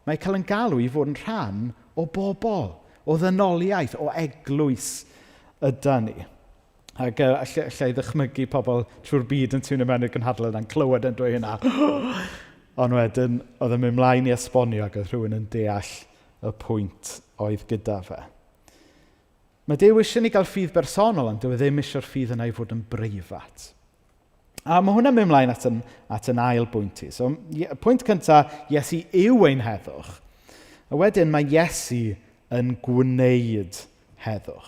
mae cael yn galw i fod yn rhan o bobl, o ddynoliaeth, o eglwys yda ni. Ac allai ddychmygu pobl trwy'r byd yn tŵn y mewn i'r gynhadledd a'n clywed yn dweud hynna. Ond wedyn, oedd yn mynd mlaen i esbonio ac oedd rhywun yn deall y pwynt oedd gyda fe. Mae Duw eisiau ni gael ffydd bersonol, ond dyw e ddim eisiau'r ffydd yna i fod yn breifat. A mae hwnna'n mynd mlaen at yn ail bwynt i. So, pwynt cyntaf, Iesu yw ein heddwch. A wedyn mae Iesu yn gwneud heddwch.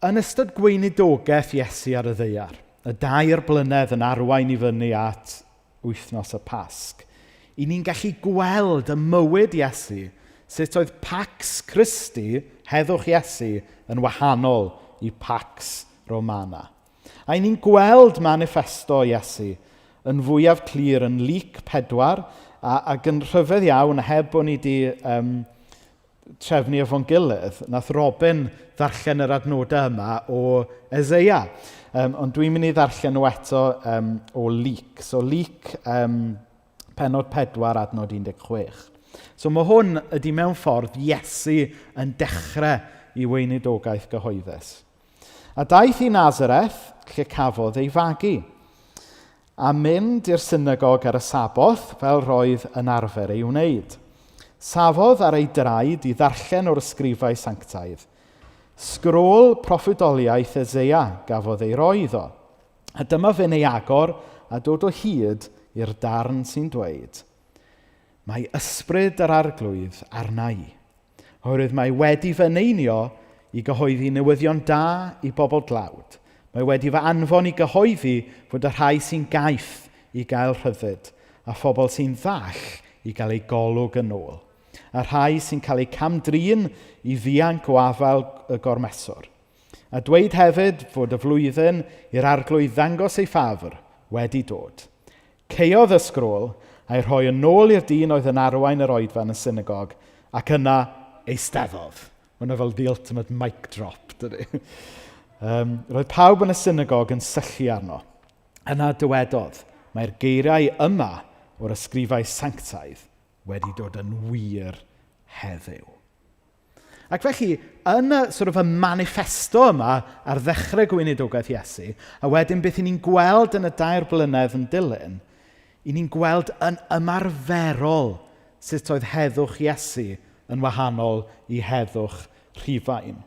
Yn ystod gweinidogaeth Iesu ar y ddaear, y 2 blynedd yn arwain i fyny at wythnos y Pasg, i ni'n gallu gweld y mywyd Iesu, sut oedd Pax Christi, heddwch Iesu, yn wahanol i Pax Romana. A ni'n gweld manifesto Iesu yn fwyaf clir yn Luc 4, ac yn rhyfedd iawn, heb bod ni wedi trefnu efo'n gilydd, nath Robin ddarllen yr adnodau yma o Eseia. Ond dwi'n mynd i ddarllen nhw eto o Luc. So Luc pennod 4 adnod 16. So mae hwn ydy mewn ffordd Iesu yn dechrau i weinidogaeth gyhoeddus. A daeth i Nazareth, lle cafodd ei fagu, a mynd i'r synagog ar y Saboth fel roedd yn arfer ei wneud. Safodd ar ei draed i ddarllen o'r ysgrifau sanctaidd. Sgrôl proffwydoliaeth Eseia gafodd ei roi iddo. A dyma fe'n ei agor a dod o hyd i'r darn sy'n dweud, mae ysbryd yr arglwydd arna i. Oherwydd mae wedi fy eneinio i gyhoeddi newyddion da i bobl dlawd. Mae wedi fy anfon i gyhoeddi fod y rhai sy'n gaeth i gael rhyddid, a phobl sy'n ddall i gael ei golwg yn ôl. A rhai sy'n cael eu camdrin i ddianc o afael y gormeswr. A dweud hefyd fod y flwyddyn i'r arglwydd ddangos ei ffafr wedi dod. Ceodd y sgrôl a'i rhoi yn ôl i'r dyn oedd yn arwain yr oedfa yn y synagog, ac yna eisteddodd. Hwna fel the ultimate mic drop, dydy. Roedd pawb yn y synagog yn syllu arno. Yna dywedodd, mae'r geiriau yma o'r ysgrifau sanctaidd wedi dod yn wir heddiw. Ac felly, yn y manifesto yma ar ddechrau gweinidogaeth Iesu, a wedyn beth ni'n gweld yn y 2 blynedd yn dilyn, i ni'n gweld yn ymarferol sut oedd heddwch Iesu yn wahanol i heddwch Rhufain.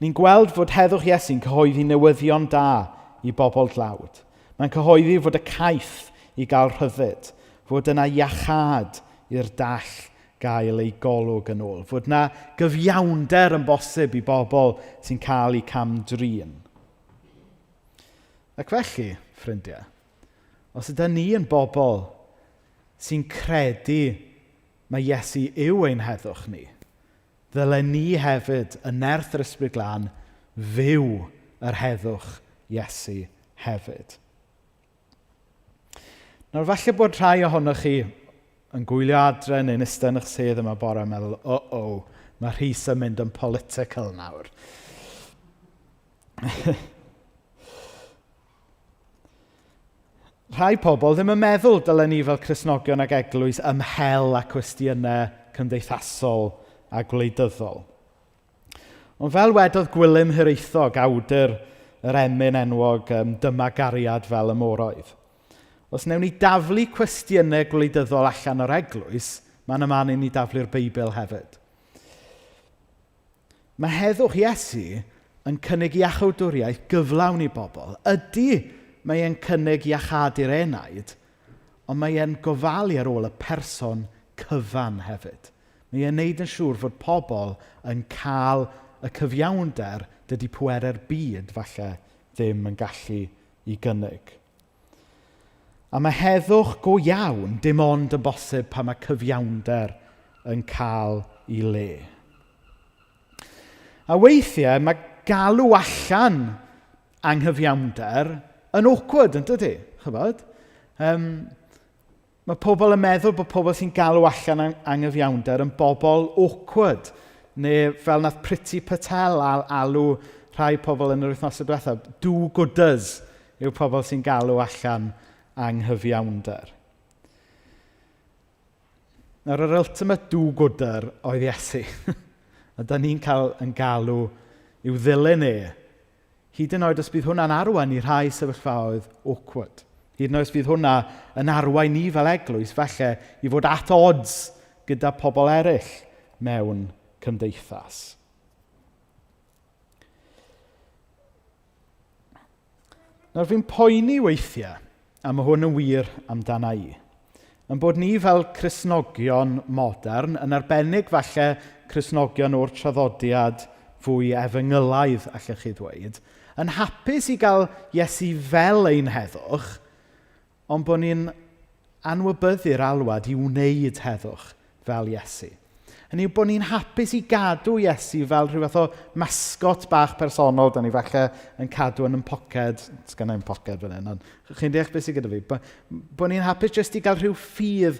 Ni'n gweld fod heddwch Iesu'n cyhoeddi newyddion da i bobl dlawd. Mae'n cyhoeddi fod y caeth i gael rhyddid, fod yna iachad i'r dall gael ei golwg yn ôl, fod yna gyfiawnder yn bosib i bobl sy'n cael eu camdrin. Ac felly, ffrindiau, os ydyn ni yn bobl sy'n credu mae Iesu yw ein heddwch ni, ddylen ni hefyd yn nerth yr Ysbryd Glân fyw yr heddwch Iesu hefyd. Nawr, falle bod rhai ohonoch chi yn gwylio adre neu'n iste yn eich sedd yma bore yn meddwl, mae Rhys yn mynd yn political nawr. Rhai pobl ddim yn meddwl dylen ni fel Cristnogion ac eglwys ymhel â cwestiynau cymdeithasol a gwleidyddol. Ond fel wedodd Gwilym Hiraethog, awdur yr emyn enwog Dyma Gariad fel y Moroedd, os wnawn ni daflu cwestiynau gwleidyddol allan o'r eglwys, Mae'n yma i ni daflu'r Beibl hefyd. Mae heddwch Iesu yn cynnig iachawdwriaeth gyflawn i bobl. Ydy mae e'n cynnig iachadu'r enaid, ond mae e'n gofalu ar ôl y person cyfan hefyd. Mae e'n neud yn siŵr fod pobl yn cael y cyfiawnder dydy pwerau'r byd falle ddim yn gallu ei gynnig. A mae heddwch go iawn dim ond yn bosib pan mae cyfiawnder yn cael ei le. A weithiau mae galw allan anghyfiawnder yn awkward, yn dydy? Chybod? Mae pobl yn meddwl bod pobl sy'n galw allan anghyfiawnder yn bobl awkward. Neu fel nath Priti Patel alw rhai pobl yn yr wythnosau diwethaf, do-gooders yw pobl sy'n galw allan anghyfiawnder. Nawr, yr ultimate do-gooder oedd Iesu. A da ni'n cael yn galw i'w ddilyn hyd yn oed os bydd hwnna'n arwain i rhai sefyllfaoedd awkward. Hyd yn oed os bydd hwnna yn arwain ni fel eglwys, falle i fod at odds gyda pobl eraill mewn cymdeithas. Nawr fi'n poeni weithiau, a mae hwn yn wir amdana i, yn bod ni fel Cristnogion modern, yn arbennig falle Cristnogion o'r traddodiad fwy efengylaidd, allech chi ddweud, yn hapus i gael Iesu fel ein heddwch, ond bod ni'n anwybyddu'r alwad i wneud heddwch fel Iesu. Hynny yw bod ni'n hapus i gadw Iesu fel rhyw fath o masgot bach personol, da ni falle yn cadw yn poced, sgynna i'n poced fan hyn, ond chi'n deall beth sydd gyda fi, bod ni'n hapus jyst i gael rhyw ffydd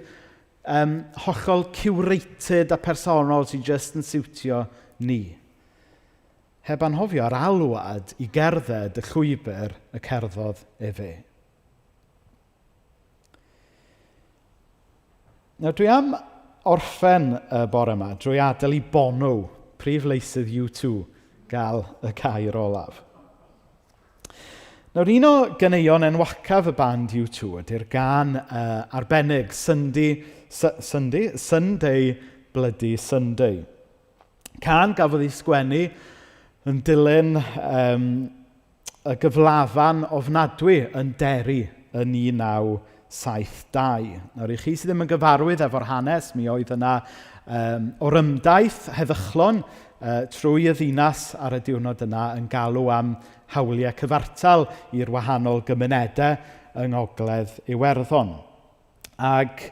hollol curated a personol sy'n jyst yn siwtio ni. Heb anhofio'r alwad i gerdded y llwybr y cerddodd efe. Nawr, dwi am orffen y bore yma drwy adael i Bono, prif leisydd U2, gael y cair olaf. Nawr, un o ganeuon enwacaf y band U2 ydy'r gan arbennig Sunday Bloody Sunday. Can gafodd ei sgwennu yn dilyn y gyflafan ofnadwy yn Derry yn 1972. Nawr, i chi sydd ddim yn gyfarwydd efo'r hanes, mi oedd yna orymdaith heddychlon trwy y ddinas ar y diwrnod yna yn galw am hawliau cyfartal i'r wahanol gymunedau yng Ngogledd Iwerddon. Ac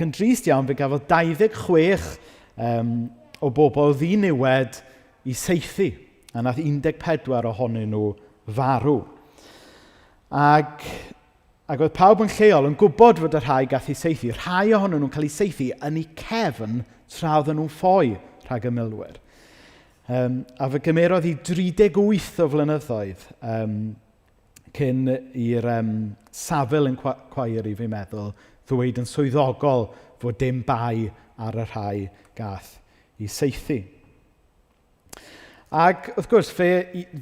yn drist iawn, fe gafodd 26 o bobl ddiniwed i saethu, a nath 14 ohonyn nhw farw. Ac oedd pawb yn lleol yn gwybod fod y rhai gath eu saethu. Rhai ohonyn nhw'n cael eu saethu yn eu cefn tra oedden nhw'n ffoi rhag y milwyr. A fe gymerodd i 38 o flynyddoedd cyn i'r safel yn Cwairi, fi'n meddwl, ddweud yn swyddogol fod dim bai ar y rhai gath eu saethu. Ac wrth gwrs, fe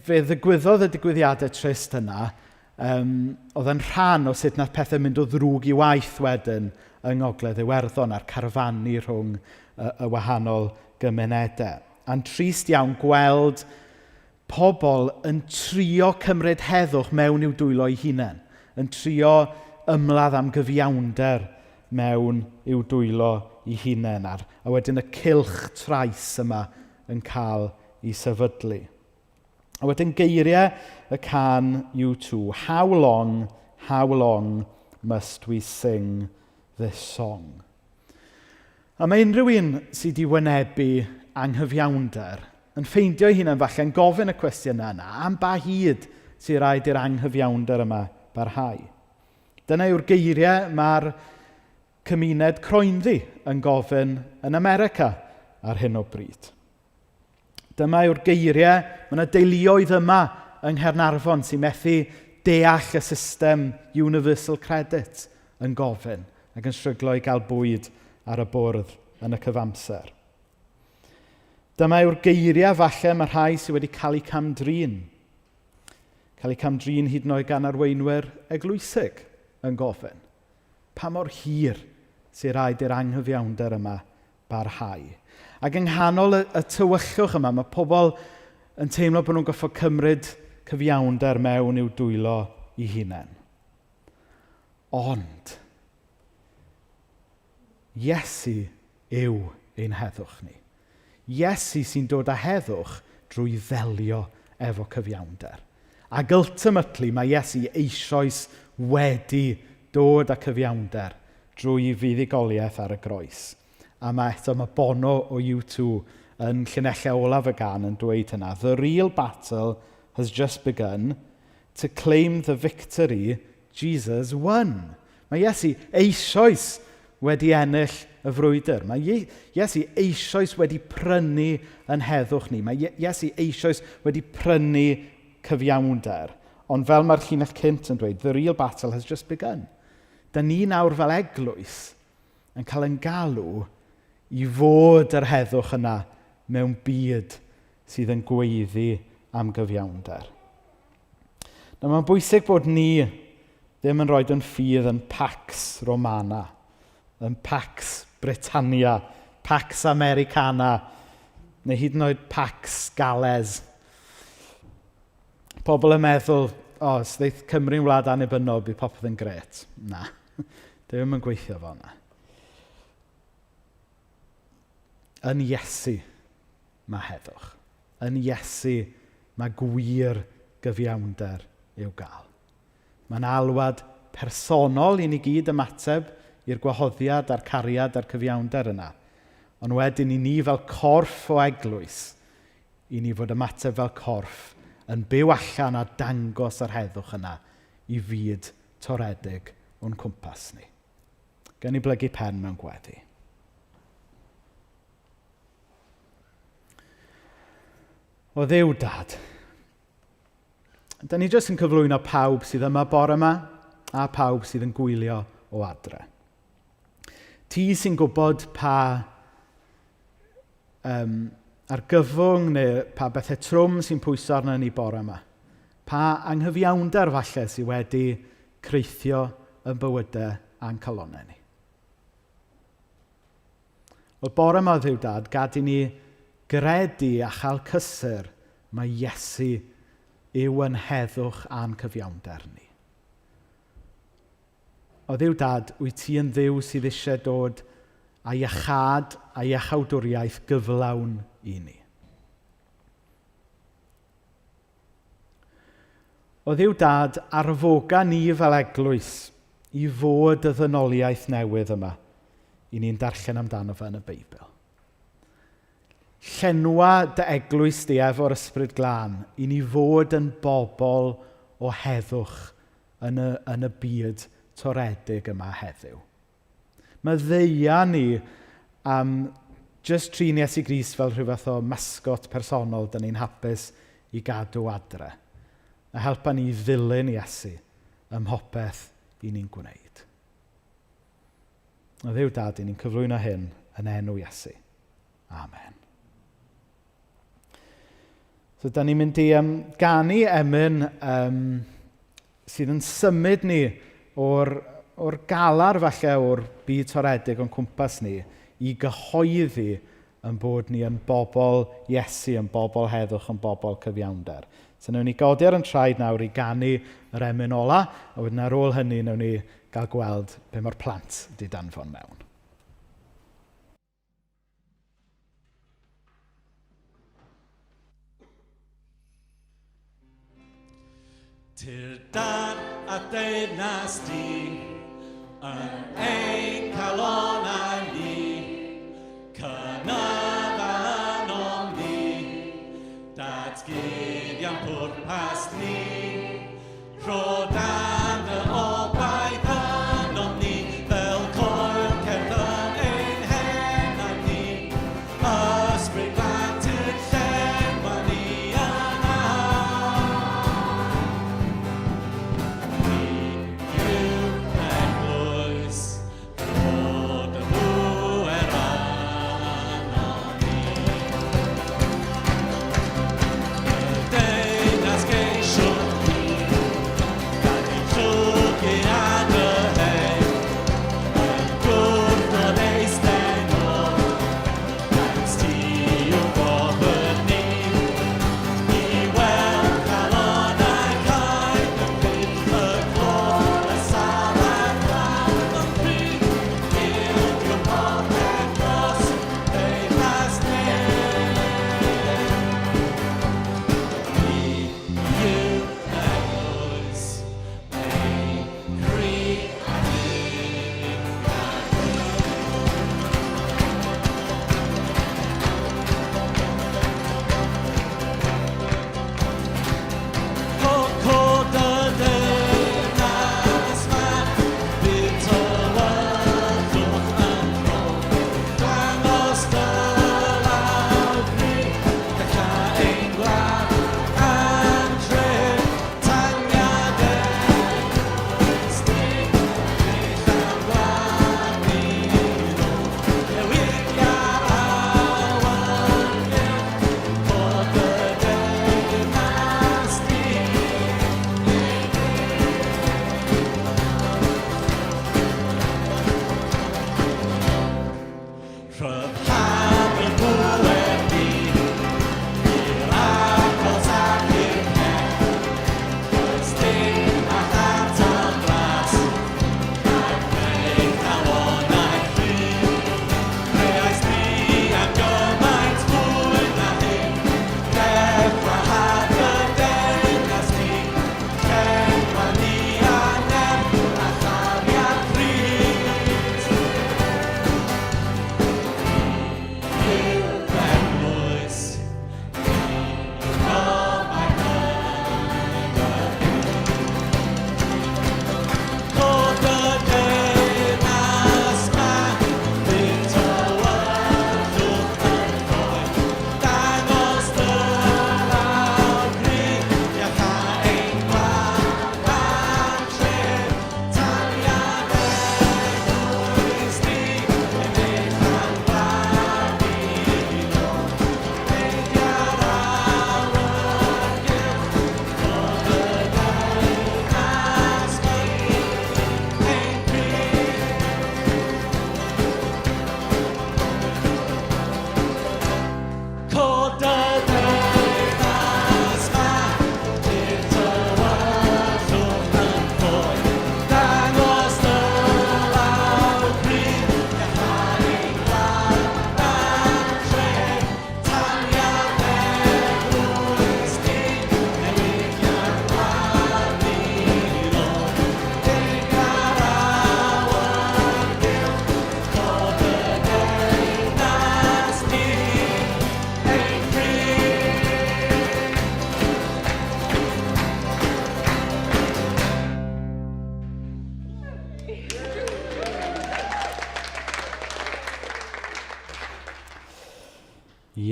ddigwyddodd y digwyddiadau trist yna, oedd yn rhan o sut nath pethau mynd o ddrwg i waith wedyn yng Ngogledd Iwerddon a'r carfannu rhwng y wahanol gymunedau. A'n trist iawn gweld pobl yn trio cymryd heddwch mewn i'w dwylo eu hunain, yn trio ymladd am gyfiawnder mewn i'w dwylo eu hunain, a wedyn y cylch trais yma yn cael ei sefydlu. A wedyn geiriau y can U2, how long must we sing this song? A mae unrhyw un sydd wedi wynebu anghyfiawnder yn ffeindio ei hunain falle'n gofyn y cwestiynau yna, am ba hyd sy'n rhaid i'r anghyfiawnder yma barhau. Dyna yw'r geiriau mae'r cymuned croenddu yn gofyn yn America ar hyn o bryd. Dyma yw'r geiriau, mae yna deuluoedd yma yng Nghaernarfon sy'n methu deall y system Universal Credit yn gofyn ac yn stryglo i gael bwyd ar y bwrdd yn y cyfamser. Dyma yw'r geiriau falle mae rhai sydd wedi cael eu camdrin. Cael eu camdrin hyd yn oed gan arweinwyr eglwysig yn gofyn. Pa mor hir sy'n rhaid i'r anghyfiawnder yma barhau. Ac yng nghanol y tywyllwch yma, mae pobl yn teimlo bod nhw'n goffo cymryd cyfiawnder mewn i'w dwylo eu hunain. Ond, Iesu yw ein heddwch ni. Iesu sy'n dod â heddwch drwy ddelio efo cyfiawnder. Ac ultimately mae Iesu eisoes wedi dod â cyfiawnder drwy fuddugoliaeth ar y groes. A mae Bono o U2 yn llinellau olaf y gan yn dweud hynna. The real battle has just begun to claim the victory Jesus won. Mae Iesu eisoes wedi ennill y frwydr. Mae Iesu eisoes wedi prynu yn heddwch ni. Mae Iesu eisoes wedi prynu cyfiawnder. Ond fel mae'r llinell cynt yn dweud, the real battle has just begun. Da ni nawr fel eglwys yn cael yn galw i fod yr heddwch yna mewn byd sydd yn gweiddi am gyfiawnder. Nawr mae'n bwysig bod ni ddim yn rhoi yn ffydd yn Pax Romana, yn Pax Britannia, Pax Americana, neu hyd yn oed Pax Gales. Pobl yn meddwl, os ddeith Cymru'n wlad annibynnol, bydd popeth yn gret. Na, ddim yn gweithio fel yna. Yn Iesu mae heddwch. Yn Iesu mae gwir gyfiawnder i'w gael. Mae'n alwad personol i ni gyd ymateb i'r gwahoddiad a'r cariad a'r cyfiawnder yna. Ond wedyn i ni fel corff o eglwys, i ni fod ymateb fel corff yn byw allan a dangos yr heddwch yna i fyd toredig o'n cwmpas ni. Gawn ni blygu pen mewn gweddi. O Dduw Dad, da ni jyst yn cyflwyno pawb sydd yma bore yma a pawb sydd yn gwylio o adre. Ti sy'n gwybod pa argyfwng neu pa bethau trwm sy'n pwyso arno ni bore yma. Pa anghyfiawnder falle sydd wedi creithio yn bywydau a'n calonau ni. O bore yma, Dduw Dad, gad i ni gredu a chael cysur mae Iesu yw yn heddwch a'n cyfiawnder ni. O Dduw Dad, wyt ti yn Dduw sydd eisiau dod a iachad a iachawdwriaeth gyflawn i ni. O Dduw Dad, arfoga ni fel eglwys i fod y ddynoliaeth newydd yma i ni'n darllen amdano fe yn y Beibl. Llenwa dy eglwys di efo'r ysbryd glân i ni fod yn bobl o heddwch yn y byd toredig yma heddiw. Mae ddeia ni am just trin Iesu Grist fel rhyw fath o masgot personol dyn ni'n hapus i gadw adre. A helpa ni ddilyn Iesu ym mhopeth i ni'n gwneud. O Dduw Dad, i ni'n cyflwyno hyn yn enw Iesu. Amen. So, da ni'n mynd i ganu emyn sydd yn symud ni o'r galar falle o'r byd toredig o'n cwmpas ni i gyhoeddi yn bod ni yn bobl Iesu, yn bobl heddwch, yn bobl cyfiawnder. So, newn ni godi ar yn traed nawr i ganu yr emyn ola, a wedyn ar ôl hynny newn ni gael gweld be mae'r plant wedi danfon mewn. Tir dar a deyrnas di, yn ein calonau ni, cynaf yn o'n ni, datgyddion pwrpas ni, rodan y obaith yn o'n ni, fel coel cerddon ein henau ni, ysbryd glant y llenwa ni yna.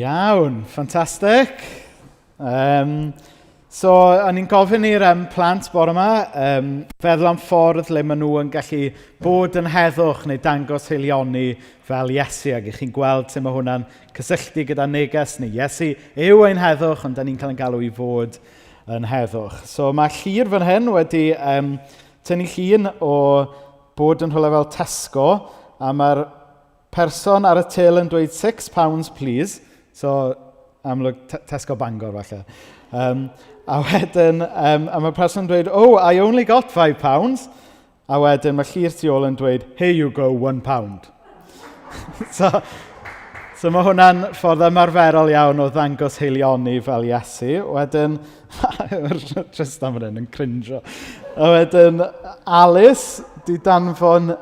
Iawn, ffantastig. So, o'n i'n gofyn i'r plant bore yma feddwl am ffordd le maen nhw yn gallu bod yn heddwch neu dangos heilioni fel Iesu. Ac chi'n gweld sut mae hwnna'n cysylltu gyda neges neu Iesu yw ein heddwch, ond da ni'n cael ein galw i fod yn heddwch. So, mae llir fan hyn wedi tynnu llun o bod yn rhywle fel Tesco, a mae'r person ar y til yn dweud £6, please. So, amlwg Tesco Bangor falle. A wedyn, a mae'r person yn dweud, oh, I only got £5. A wedyn mae llir tu ôl yn dweud, here you go, £1. so mae hwnna'n ffordd ymarferol iawn o ddangos heilioni fel Iesu. Wedyn, just am hyn yn crinjo. A wedyn, Alice di danfon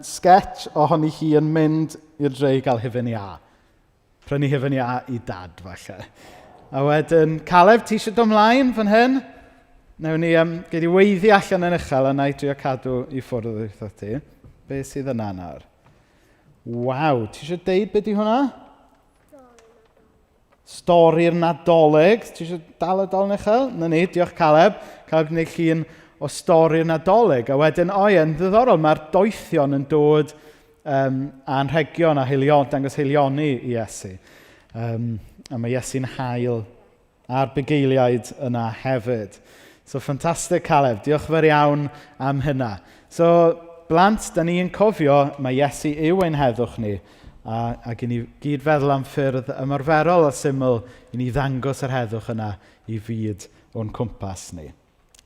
sketch ohoni hi yn mynd i'r dre i gael hufen iâ. Prynu hufen iâ i dad, falle. A wedyn, Caleb, ti eisiau dod ymlaen fan hyn? Newn ni gei di weiddi allan yn uchel a na i drio cadw i ffwrdd wrtho ti. Be sydd yna nawr? Waw, ti eisiau deud beth di hwnna? Stori'r Nadolig. Ti eisiau dal y dol yn uchel? Na ni, diolch Caleb. Caleb wneud llun o stori'r Nadolig. A wedyn, yn ddiddorol, mae'r doethion yn dod anrhegion a dangos heilioni i Iesu. A mae Iesu'n hael a'r bugeiliaid yna hefyd. So, ffantastig Caleb. Diolch fawr iawn am hynna. So, blant, da ni'n cofio mae Iesu yw ein heddwch ni. Ac i ni gyd feddwl am ffyrdd ymarferol a syml i ni ddangos yr heddwch yna i fyd o'n cwmpas ni.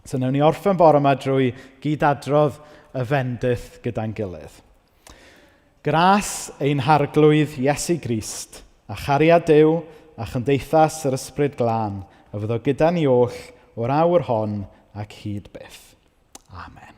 So, newn ni orffen bore yma drwy gydadrodd y fendith gyda'n gilydd. Gras ein harglwydd Iesu Grist, a chariad Duw, a chymdeithas yr ysbryd glân, a fyddo gyda ni oll o'r awr hon ac hyd byth. Amen.